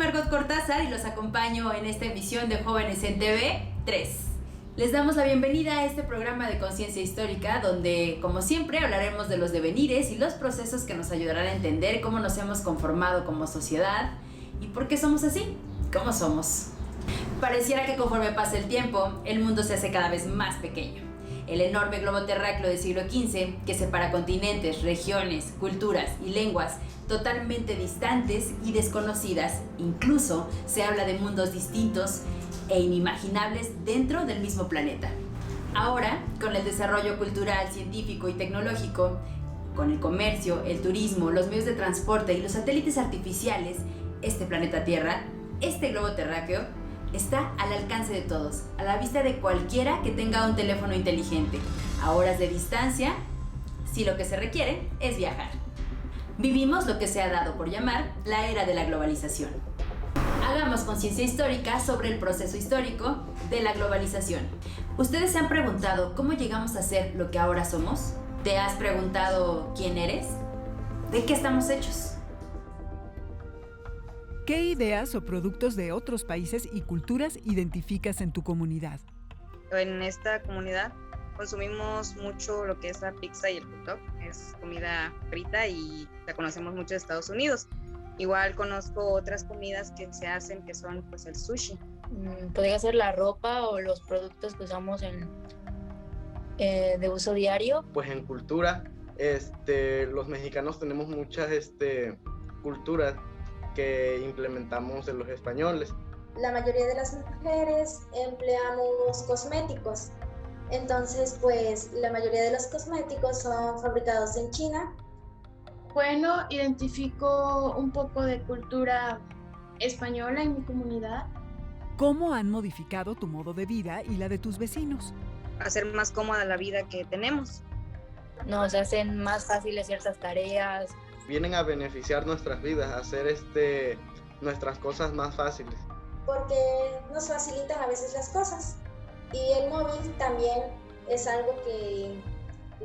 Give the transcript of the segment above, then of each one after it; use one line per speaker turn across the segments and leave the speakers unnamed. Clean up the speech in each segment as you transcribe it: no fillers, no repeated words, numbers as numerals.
Margot Cortázar y los acompaño en esta emisión de Jóvenes en TV 3. Les damos la bienvenida a este programa de conciencia histórica donde, como siempre, hablaremos de los devenires y los procesos que nos ayudarán a entender cómo nos hemos conformado como sociedad y por qué somos así, como somos. Pareciera que conforme pasa el tiempo, el mundo se hace cada vez más pequeño. El enorme globo terráqueo del siglo XV, que separa continentes, regiones, culturas y lenguas totalmente distantes y desconocidas, incluso se habla de mundos distintos e inimaginables dentro del mismo planeta. Ahora, con el desarrollo cultural, científico y tecnológico, con el comercio, el turismo, los medios de transporte y los satélites artificiales, este planeta Tierra, este globo terráqueo, está al alcance de todos, a la vista de cualquiera que tenga un teléfono inteligente, a horas de distancia, si lo que se requiere es viajar. Vivimos lo que se ha dado por llamar la era de la globalización. Hagamos conciencia histórica sobre el proceso histórico de la globalización. ¿Ustedes se han preguntado cómo llegamos a ser lo que ahora somos? ¿Te has preguntado quién eres? ¿De qué estamos hechos?
¿Qué ideas o productos de otros países y culturas identificas en tu comunidad?
En esta comunidad consumimos mucho lo que es la pizza y el hot dog. Es comida frita y la conocemos mucho de Estados Unidos. Igual conozco otras comidas que se hacen que son pues el sushi.
Podría ser la ropa o los productos que usamos de uso diario.
Pues en cultura, los mexicanos tenemos muchas culturas que implementamos en los españoles.
La mayoría de las mujeres empleamos cosméticos. Entonces, pues la mayoría de los cosméticos son fabricados en China.
Bueno, identifico un poco de cultura española en mi comunidad.
¿Cómo han modificado tu modo de vida y la de tus vecinos?
Hacer más cómoda la vida que tenemos.
Nos hacen más fáciles ciertas tareas.
Vienen a beneficiar nuestras vidas, a hacer nuestras cosas más fáciles.
Porque nos facilitan a veces las cosas. Y el móvil también es algo que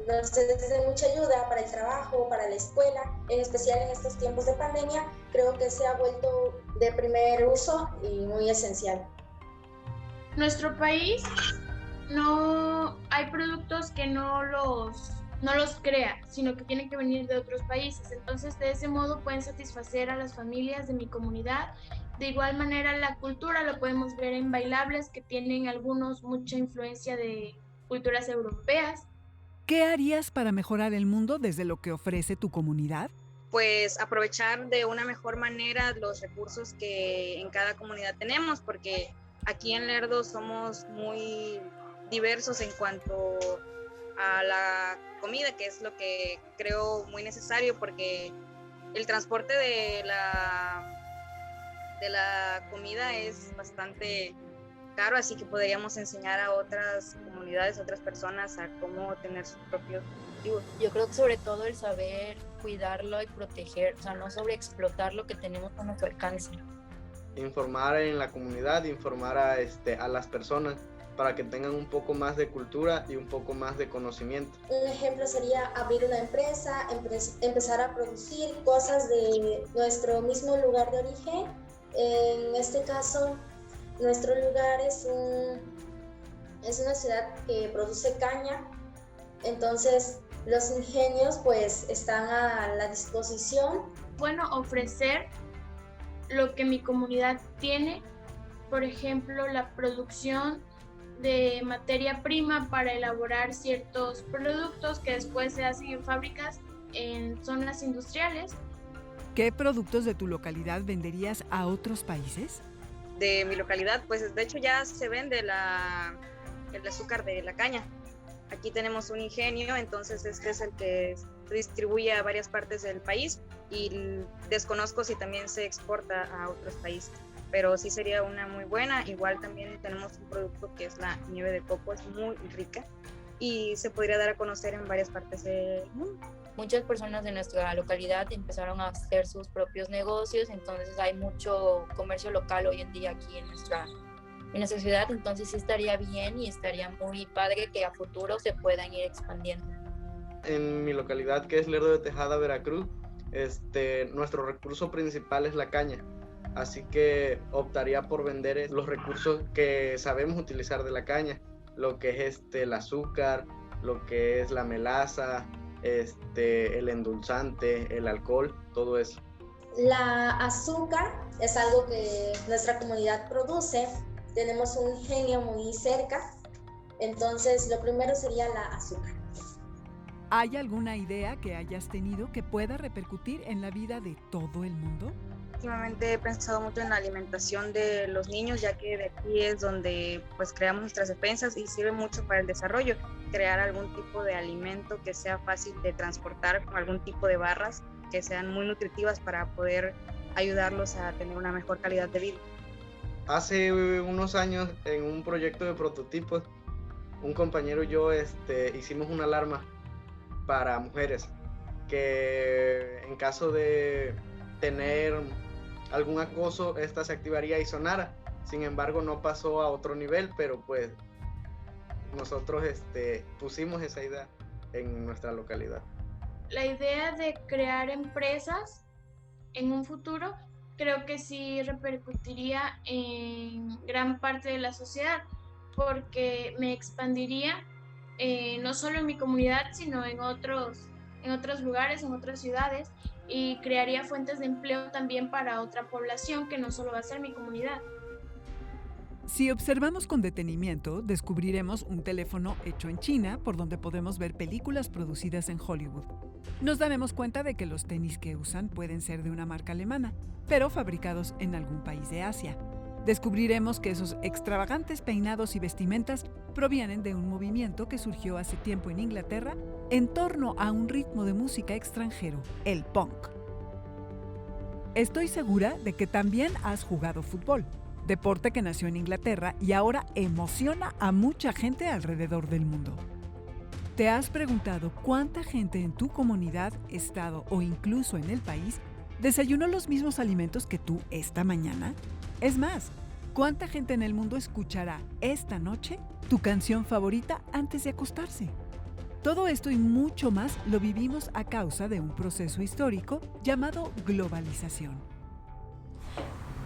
nos es de mucha ayuda para el trabajo, para la escuela, en especial en estos tiempos de pandemia. Creo que se ha vuelto de primer uso y muy esencial.
Nuestro país no hay productos que no los crea, sino que tienen que venir de otros países. Entonces, de ese modo pueden satisfacer a las familias de mi comunidad. De igual manera, la cultura lo podemos ver en bailables que tienen algunos mucha influencia de culturas europeas.
¿Qué harías para mejorar el mundo desde lo que ofrece tu comunidad?
Pues aprovechar de una mejor manera los recursos que en cada comunidad tenemos, porque aquí en Lerdo somos muy diversos en cuanto a la comida, que es lo que creo muy necesario, porque el transporte de la comida es bastante caro, así que podríamos enseñar a otras comunidades, a otras personas a cómo tener sus propios cultivos.
Yo creo que sobre todo el saber cuidarlo y proteger, o sea, no sobreexplotar lo que tenemos a nuestro alcance.
Informar en la comunidad, informar a las personas para que tengan un poco más de cultura y un poco más de conocimiento.
Un ejemplo sería abrir una empresa, empezar a producir cosas de nuestro mismo lugar de origen. En este caso, nuestro lugar es una ciudad que produce caña, entonces los ingenios pues están a la disposición.
Bueno, ofrecer lo que mi comunidad tiene, por ejemplo, la producción de materia prima para elaborar ciertos productos que después se hacen en fábricas en zonas industriales.
¿Qué productos de tu localidad venderías a otros países?
De mi localidad, pues de hecho ya se vende el azúcar de la caña. Aquí tenemos un ingenio, entonces este es el que se distribuye a varias partes del país y desconozco si también se exporta a otros países, pero sí sería una muy buena. Igual también tenemos un producto que es la nieve de coco, es muy rica y se podría dar a conocer en varias partes del mundo.
Muchas personas de nuestra localidad empezaron a hacer sus propios negocios, entonces hay mucho comercio local hoy en día aquí en nuestra ciudad, entonces sí estaría bien y estaría muy padre que a futuro se puedan ir expandiendo.
En mi localidad, que es Lerdo de Tejada, Veracruz, nuestro recurso principal es la caña. así que optaría por vender los recursos que sabemos utilizar de la caña, lo que es el azúcar, lo que es la melaza, el endulzante, el alcohol, todo eso.
La azúcar es algo que nuestra comunidad produce. Tenemos un ingenio muy cerca, entonces lo primero sería la azúcar.
¿Hay alguna idea que hayas tenido que pueda repercutir en la vida de todo el mundo?
Últimamente he pensado mucho en la alimentación de los niños, ya que de aquí es donde pues creamos nuestras defensas y sirve mucho para el desarrollo. Crear algún tipo de alimento que sea fácil de transportar, con algún tipo de barras que sean muy nutritivas para poder ayudarlos a tener una mejor calidad de vida.
Hace unos años, en un proyecto de prototipos, un compañero y yo hicimos una alarma para mujeres que en caso de tener algún acoso, esta se activaría y sonara. Sin embargo, no pasó a otro nivel, pero pues nosotros pusimos esa idea en nuestra localidad.
La idea de crear empresas en un futuro creo que sí repercutiría en gran parte de la sociedad, porque me expandiría no solo en mi comunidad, sino en otros lugares, en otras ciudades, y crearía fuentes de empleo también para otra población que no solo va a ser mi comunidad.
Si observamos con detenimiento, descubriremos un teléfono hecho en China por donde podemos ver películas producidas en Hollywood. Nos daremos cuenta de que los tenis que usan pueden ser de una marca alemana, pero fabricados en algún país de Asia. Descubriremos que esos extravagantes peinados y vestimentas provienen de un movimiento que surgió hace tiempo en Inglaterra en torno a un ritmo de música extranjero, el punk. Estoy segura de que también has jugado fútbol, deporte que nació en Inglaterra y ahora emociona a mucha gente alrededor del mundo. ¿Te has preguntado cuánta gente en tu comunidad, estado o incluso en el país desayunó los mismos alimentos que tú esta mañana? Es más, ¿cuánta gente en el mundo escuchará esta noche tu canción favorita antes de acostarse? Todo esto y mucho más lo vivimos a causa de un proceso histórico llamado globalización.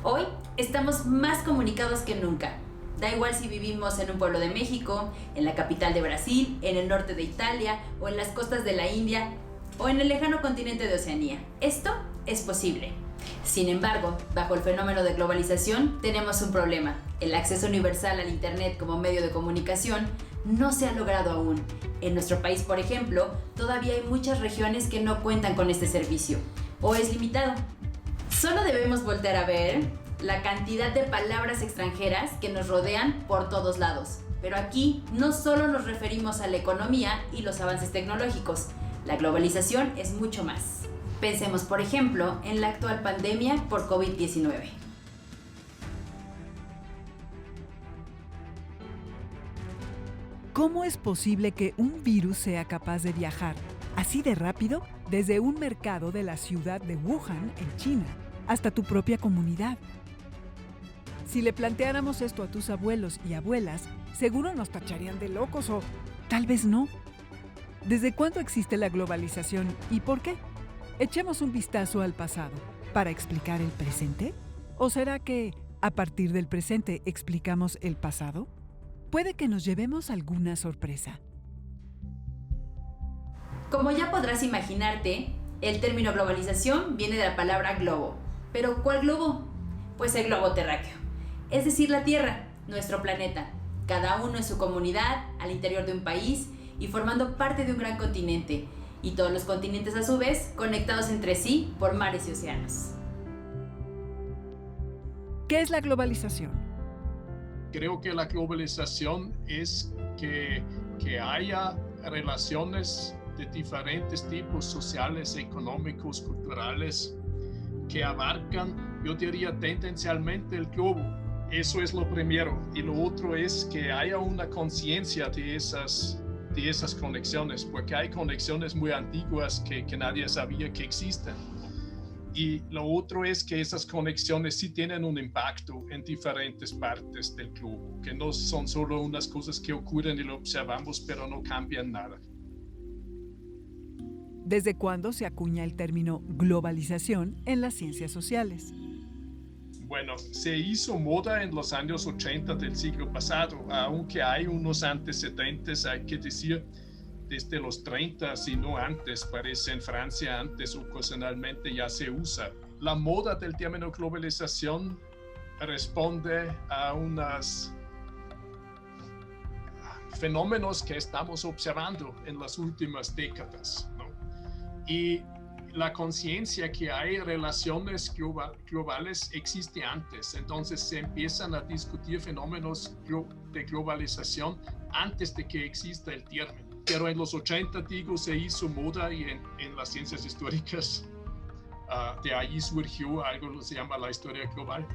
Hoy estamos más comunicados que nunca. Da igual si vivimos en un pueblo de México, en la capital de Brasil, en el norte de Italia o en las costas de la India o en el lejano continente de Oceanía. Esto es posible. Sin embargo, bajo el fenómeno de globalización tenemos un problema. El acceso universal al Internet como medio de comunicación no se ha logrado aún. En nuestro país, por ejemplo, todavía hay muchas regiones que no cuentan con este servicio o es limitado. Solo debemos voltear a ver la cantidad de palabras extranjeras que nos rodean por todos lados. Pero aquí no solo nos referimos a la economía y los avances tecnológicos. La globalización es mucho más. Pensemos, por ejemplo, en la actual pandemia por COVID-19.
¿Cómo es posible que un virus sea capaz de viajar así de rápido desde un mercado de la ciudad de Wuhan, en China, hasta tu propia comunidad? Si le planteáramos esto a tus abuelos y abuelas, seguro nos tacharían de locos o tal vez no. ¿Desde cuándo existe la globalización y por qué? Echemos un vistazo al pasado para explicar el presente. ¿O será que, a partir del presente, explicamos el pasado? Puede que nos llevemos alguna sorpresa.
Como ya podrás imaginarte, el término globalización viene de la palabra globo. ¿Pero cuál globo? Pues el globo terráqueo, es decir, la Tierra, nuestro planeta, cada uno en su comunidad, al interior de un país y formando parte de un gran continente, y todos los continentes a su vez conectados entre sí por mares y océanos.
¿Qué es la globalización?
Creo que la globalización es que haya relaciones de diferentes tipos sociales, económicos, culturales, que abarcan, yo diría, tendencialmente el globo. Eso es lo primero. Y lo otro es que haya una conciencia de esas conexiones, porque hay conexiones muy antiguas que nadie sabía que existen. Y lo otro es que esas conexiones sí tienen un impacto en diferentes partes del globo, que no son solo unas cosas que ocurren y lo observamos, pero no cambian nada.
¿Desde cuándo se acuña el término globalización en las ciencias sociales?
Bueno, se hizo moda en los años 80 del siglo pasado, aunque hay unos antecedentes, hay que decir, desde los 30, si no antes, parece en Francia antes ocasionalmente ya se usa. La moda del término globalización responde a unos fenómenos que estamos observando en las últimas décadas, ¿no? Y la conciencia que hay relaciones globales existe antes, entonces se empiezan a discutir fenómenos de globalización antes de que exista el término. Pero en los 80, digo, se hizo moda y en las ciencias históricas de allí surgió algo que se llama la historia global,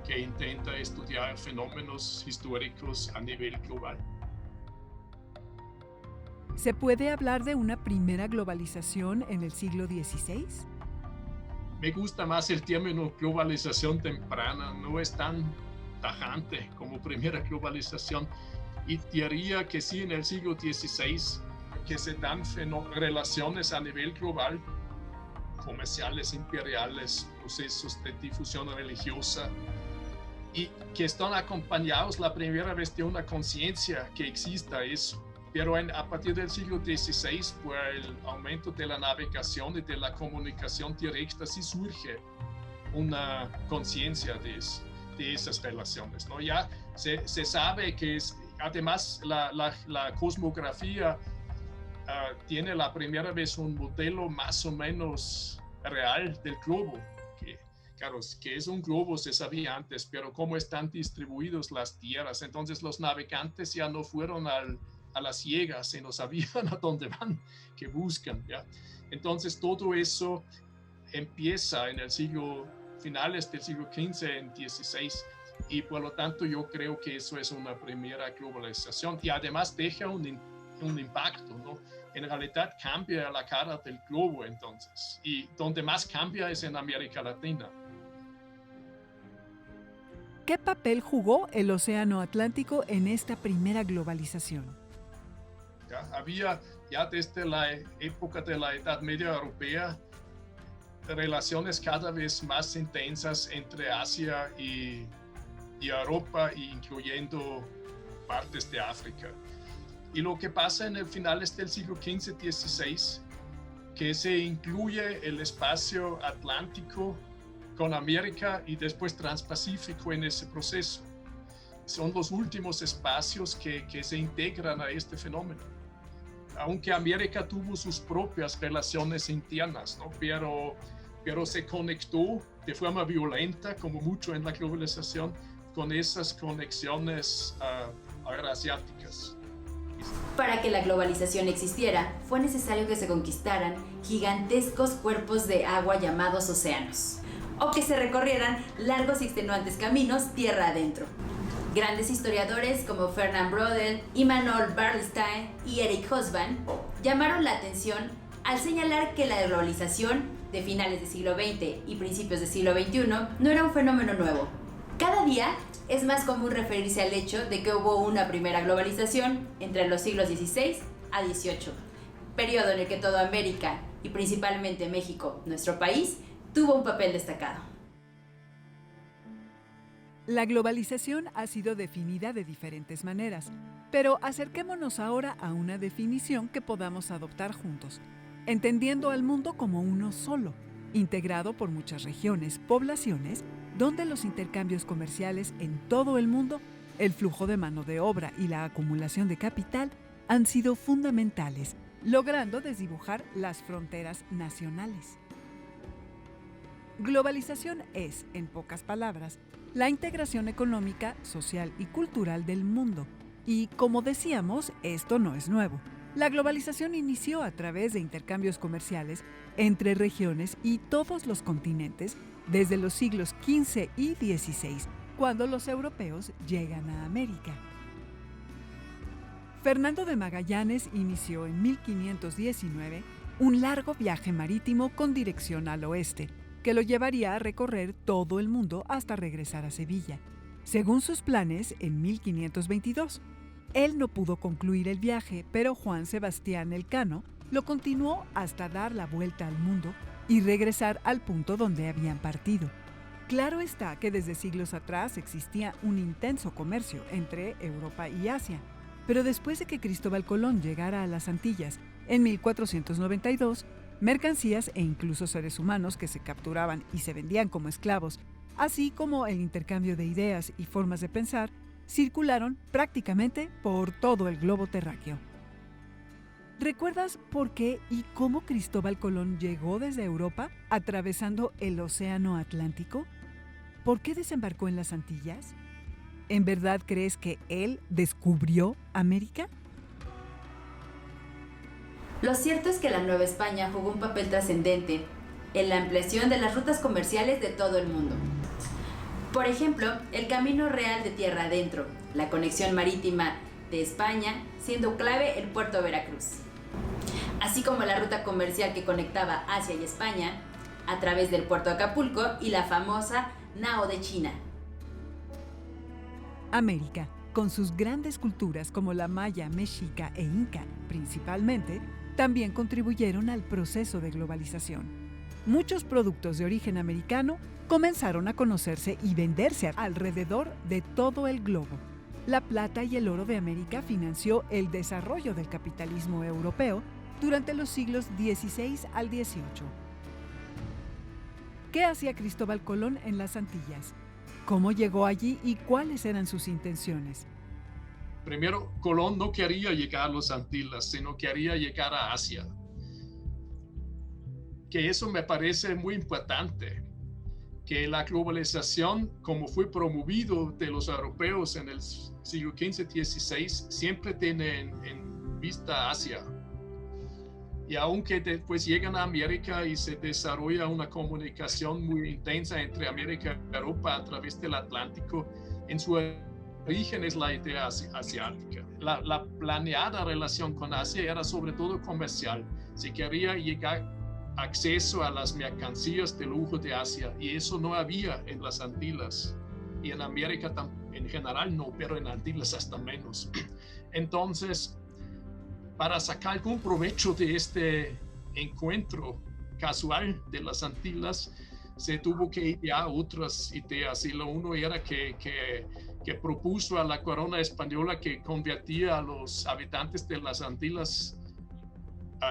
que intenta estudiar fenómenos históricos a nivel global.
¿Se puede hablar de una primera globalización en el siglo XVI?
Me gusta más el término globalización temprana, no es tan tajante como primera globalización. Y diría que sí, en el siglo XVI, que se dan relaciones a nivel global, comerciales, imperiales, procesos de difusión religiosa, y que están acompañados la primera vez de una conciencia que exista eso. Pero a partir del siglo XVI, por el aumento de la navegación y de la comunicación directa, sí surge una conciencia de esas relaciones, ¿no? Ya se sabe que además la cosmografía tiene la primera vez un modelo más o menos real del globo. Claro, que es un globo se sabía antes, pero cómo están distribuidas las tierras. Entonces los navegantes ya no fueron a las ciegas, sino sabían a dónde van, que buscan, ¿ya? Entonces todo eso empieza en el finales del siglo XV, en XVI, y por lo tanto yo creo que eso es una primera globalización y además deja un impacto, ¿no? En realidad cambia la cara del globo entonces, y donde más cambia es en América Latina.
¿Qué papel jugó el Océano Atlántico en esta primera globalización?
Había ya desde la época de la Edad Media Europea relaciones cada vez más intensas entre Asia y Europa, incluyendo partes de África. Y lo que pasa en el finales del siglo XV-XVI, que se incluye el espacio atlántico con América y después Transpacífico en ese proceso. Son los últimos espacios que se integran a este fenómeno. Aunque América tuvo sus propias relaciones internas, ¿no? Pero se conectó de forma violenta, como mucho en la globalización, con esas conexiones euroasiáticas.
Para que la globalización existiera, fue necesario que se conquistaran gigantescos cuerpos de agua llamados océanos, o que se recorrieran largos y extenuantes caminos tierra adentro. Grandes historiadores como Fernand Braudel, Immanuel Wallerstein y Eric Hobsbawm llamaron la atención al señalar que la globalización de finales del siglo XX y principios del siglo XXI no era un fenómeno nuevo. Cada día es más común referirse al hecho de que hubo una primera globalización entre los siglos XVI a XVIII, periodo en el que toda América y principalmente México, nuestro país, tuvo un papel destacado.
La globalización ha sido definida de diferentes maneras, pero acerquémonos ahora a una definición que podamos adoptar juntos, entendiendo al mundo como uno solo, integrado por muchas regiones, poblaciones, donde los intercambios comerciales en todo el mundo, el flujo de mano de obra y la acumulación de capital han sido fundamentales, logrando desdibujar las fronteras nacionales. Globalización es, en pocas palabras, la integración económica, social y cultural del mundo. Y, como decíamos, esto no es nuevo. La globalización inició a través de intercambios comerciales entre regiones y todos los continentes desde los siglos XV y XVI, cuando los europeos llegan a América. Fernando de Magallanes inició en 1519 un largo viaje marítimo con dirección al oeste, que lo llevaría a recorrer todo el mundo hasta regresar a Sevilla. Según sus planes, en 1522, él no pudo concluir el viaje, pero Juan Sebastián Elcano lo continuó hasta dar la vuelta al mundo y regresar al punto donde habían partido. Claro está que desde siglos atrás existía un intenso comercio entre Europa y Asia, pero después de que Cristóbal Colón llegara a las Antillas en 1492, mercancías e incluso seres humanos que se capturaban y se vendían como esclavos, así como el intercambio de ideas y formas de pensar, circularon prácticamente por todo el globo terráqueo. ¿Recuerdas por qué y cómo Cristóbal Colón llegó desde Europa atravesando el Océano Atlántico? ¿Por qué desembarcó en las Antillas? ¿En verdad crees que él descubrió América?
Lo cierto es que la Nueva España jugó un papel trascendente en la ampliación de las rutas comerciales de todo el mundo. Por ejemplo, el camino real de tierra adentro, la conexión marítima de España, siendo clave el puerto de Veracruz, así como la ruta comercial que conectaba Asia y España a través del puerto de Acapulco y la famosa Nao de China.
América, con sus grandes culturas como la maya, mexica e inca principalmente, también contribuyeron al proceso de globalización. Muchos productos de origen americano comenzaron a conocerse y venderse alrededor de todo el globo. La plata y el oro de América financió el desarrollo del capitalismo europeo durante los siglos XVI al XVIII. ¿Qué hacía Cristóbal Colón en las Antillas? ¿Cómo llegó allí y cuáles eran sus intenciones?
Primero, Colón no quería llegar a las Antillas, sino quería llegar a Asia. Que eso me parece muy importante, que la globalización, como fue promovido de los europeos en el siglo XV-XVI, siempre tiene en vista Asia. Y aunque después llegan a América y se desarrolla una comunicación muy intensa entre América y Europa a través del Atlántico, en su origen es la idea asiática. La planeada relación con Asia era sobre todo comercial. Se quería llegar acceso a las mercancías de lujo de Asia y eso no había en las Antillas. Y en América en general no, pero en Antillas hasta menos. Entonces, para sacar algún provecho de este encuentro casual de las Antillas, se tuvo que idear otras ideas. Y lo uno era que propuso a la corona española que convertía a los habitantes de las Antillas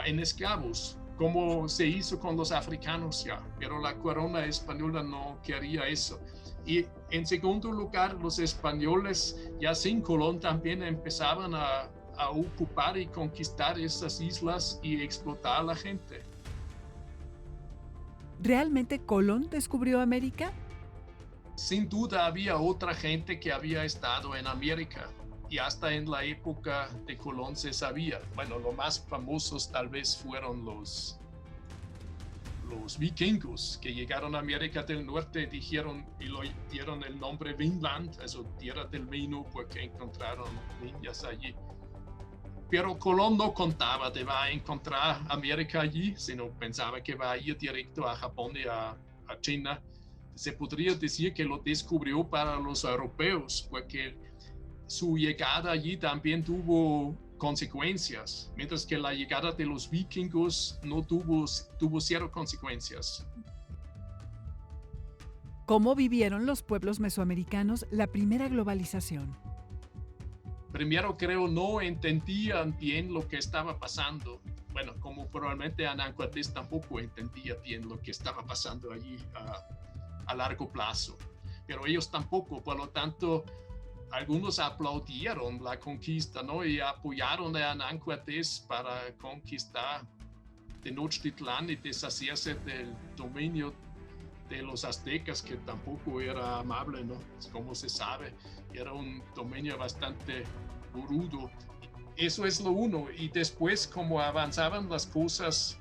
en esclavos, como se hizo con los africanos ya. Pero la corona española no quería eso. Y en segundo lugar, los españoles, ya sin Colón, también empezaban a ocupar y conquistar esas islas y explotar a la gente.
¿Realmente Colón descubrió América?
Sin duda había otra gente que había estado en América y hasta en la época de Colón se sabía. Bueno, los más famosos tal vez fueron los vikingos que llegaron a América del Norte y lo dieron el nombre Vinland, eso tierra del vino, porque encontraron niñas allí. Pero Colón no contaba de va a encontrar América allí, sino pensaba que va a ir directo a Japón y a China. Se podría decir que lo descubrió para los europeos, porque su llegada allí también tuvo consecuencias, mientras que la llegada de los vikingos no tuvo cero consecuencias.
¿Cómo vivieron los pueblos mesoamericanos la primera globalización?
Primero creo no entendían bien lo que estaba pasando. Bueno, como probablemente Hernán Cortés tampoco entendía bien lo que estaba pasando allí a largo plazo. Pero ellos tampoco, por lo tanto, algunos aplaudieron la conquista, ¿no? Y apoyaron a Hernán Cortés para conquistar Tenochtitlán y deshacerse del dominio de los aztecas, que tampoco era amable, ¿no? Como se sabe, era un dominio bastante rudo. Eso es lo uno. Y después, como avanzaban las cosas,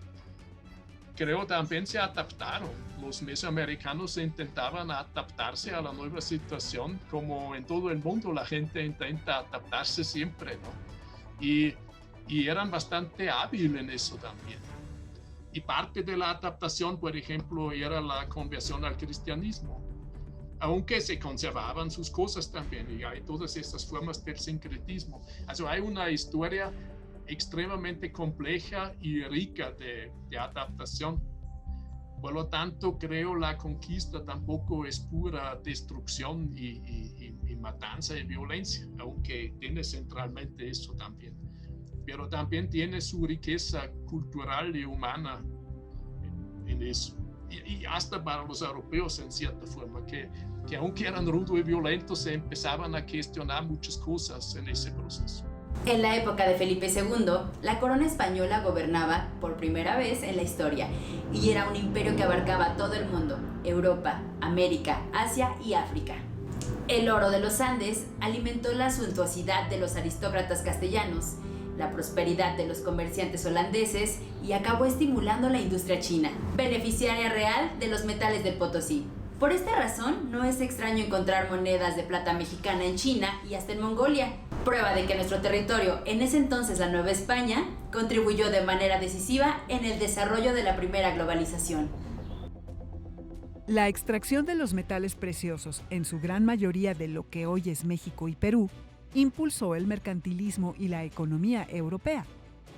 creo también se adaptaron. Los mesoamericanos intentaban adaptarse a la nueva situación, como en todo el mundo la gente intenta adaptarse siempre, ¿no? Y eran bastante hábiles en eso también. Y parte de la adaptación, por ejemplo, era la conversión al cristianismo, aunque se conservaban sus cosas también, y hay todas estas formas del sincretismo. Also, hay una historia extremadamente compleja y rica de adaptación. Por lo tanto, creo la conquista tampoco es pura destrucción y matanza y violencia, aunque tiene centralmente eso también. Pero también tiene su riqueza cultural y humana en eso. Y hasta para los europeos, en cierta forma, que aunque eran rudos y violentos, se empezaban a cuestionar muchas cosas en ese proceso.
En la época de Felipe II, la corona española gobernaba por primera vez en la historia y era un imperio que abarcaba todo el mundo, Europa, América, Asia y África. El oro de los Andes alimentó la suntuosidad de los aristócratas castellanos, la prosperidad de los comerciantes holandeses y acabó estimulando la industria china, beneficiaria real de los metales del Potosí. Por esta razón, no es extraño encontrar monedas de plata mexicana en China y hasta en Mongolia, prueba de que nuestro territorio, en ese entonces la Nueva España, contribuyó de manera decisiva en el desarrollo de la primera globalización.
La extracción de los metales preciosos, en su gran mayoría de lo que hoy es México y Perú, impulsó el mercantilismo y la economía europea.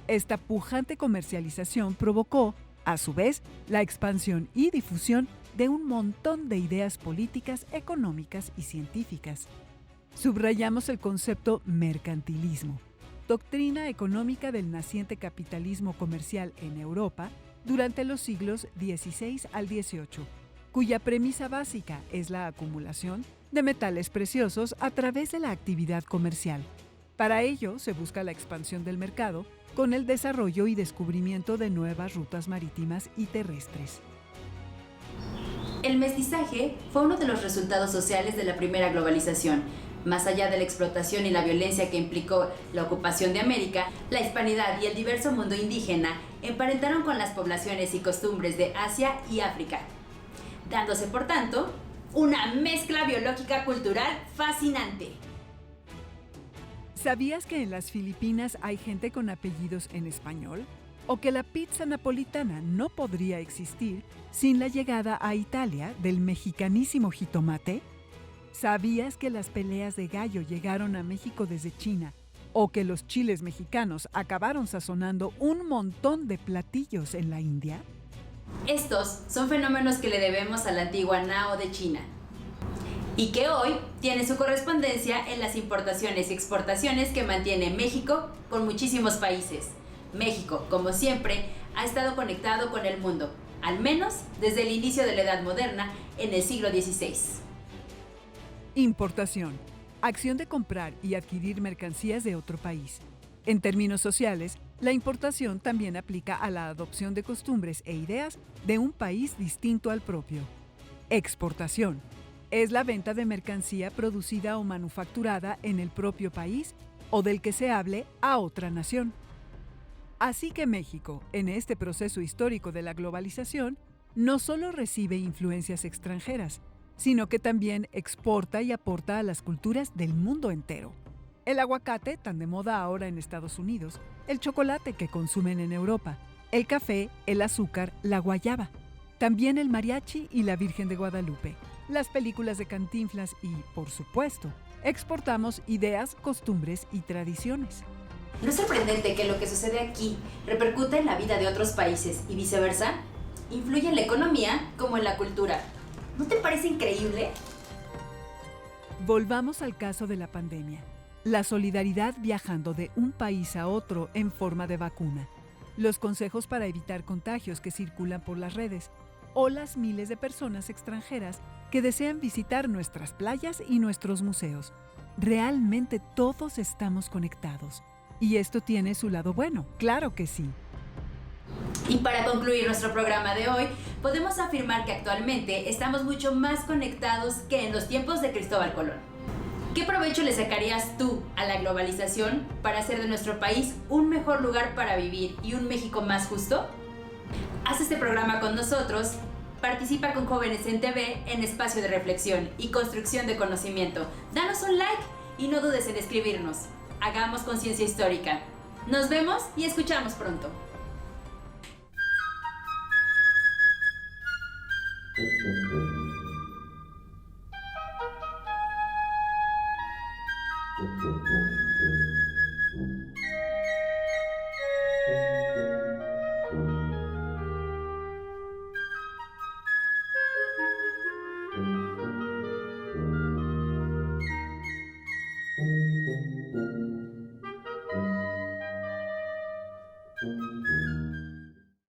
Esta pujante comercialización provocó, a su vez, la expansión y difusión de un montón de ideas políticas, económicas y científicas. Subrayamos el concepto mercantilismo, doctrina económica del naciente capitalismo comercial en Europa durante los siglos XVI al XVIII, cuya premisa básica es la acumulación de metales preciosos a través de la actividad comercial. Para ello se busca la expansión del mercado con el desarrollo y descubrimiento de nuevas rutas marítimas y terrestres.
El mestizaje fue uno de los resultados sociales de la primera globalización. Más allá de la explotación y la violencia que implicó la ocupación de América, la hispanidad y el diverso mundo indígena emparentaron con las poblaciones y costumbres de Asia y África, dándose, por tanto, una mezcla biológica cultural fascinante.
¿Sabías que en las Filipinas hay gente con apellidos en español? ¿O que la pizza napolitana no podría existir sin la llegada a Italia del mexicanísimo jitomate? ¿Sabías que las peleas de gallo llegaron a México desde China? ¿O que los chiles mexicanos acabaron sazonando un montón de platillos en la India?
Estos son fenómenos que le debemos a la antigua Nao de China y que hoy tiene su correspondencia en las importaciones y exportaciones que mantiene México con muchísimos países. México, como siempre, ha estado conectado con el mundo, al menos desde el inicio de la Edad Moderna en el siglo XVI.
Importación. Acción de comprar y adquirir mercancías de otro país. En términos sociales, la importación también aplica a la adopción de costumbres e ideas de un país distinto al propio. Exportación. Es la venta de mercancía producida o manufacturada en el propio país o del que se hable a otra nación. Así que México, en este proceso histórico de la globalización, no solo recibe influencias extranjeras, sino que también exporta y aporta a las culturas del mundo entero. El aguacate, tan de moda ahora en Estados Unidos, el chocolate que consumen en Europa, el café, el azúcar, la guayaba, también el mariachi y la Virgen de Guadalupe, las películas de Cantinflas y, por supuesto, exportamos ideas, costumbres y tradiciones.
¿No es sorprendente que lo que sucede aquí repercute en la vida de otros países y viceversa? Influye en la economía como en la cultura. ¿No te parece increíble?
Volvamos al caso de la pandemia. La solidaridad viajando de un país a otro en forma de vacuna. Los consejos para evitar contagios que circulan por las redes. O las miles de personas extranjeras que desean visitar nuestras playas y nuestros museos. Realmente todos estamos conectados. Y esto tiene su lado bueno, claro que sí.
Y para concluir nuestro programa de hoy, podemos afirmar que actualmente estamos mucho más conectados que en los tiempos de Cristóbal Colón. ¿Qué provecho le sacarías tú a la globalización para hacer de nuestro país un mejor lugar para vivir y un México más justo? Haz este programa con nosotros, participa con Jóvenes en TV en espacio de reflexión y construcción de conocimiento. Danos un like y no dudes en escribirnos. Hagamos conciencia histórica. Nos vemos y escuchamos pronto. Bye.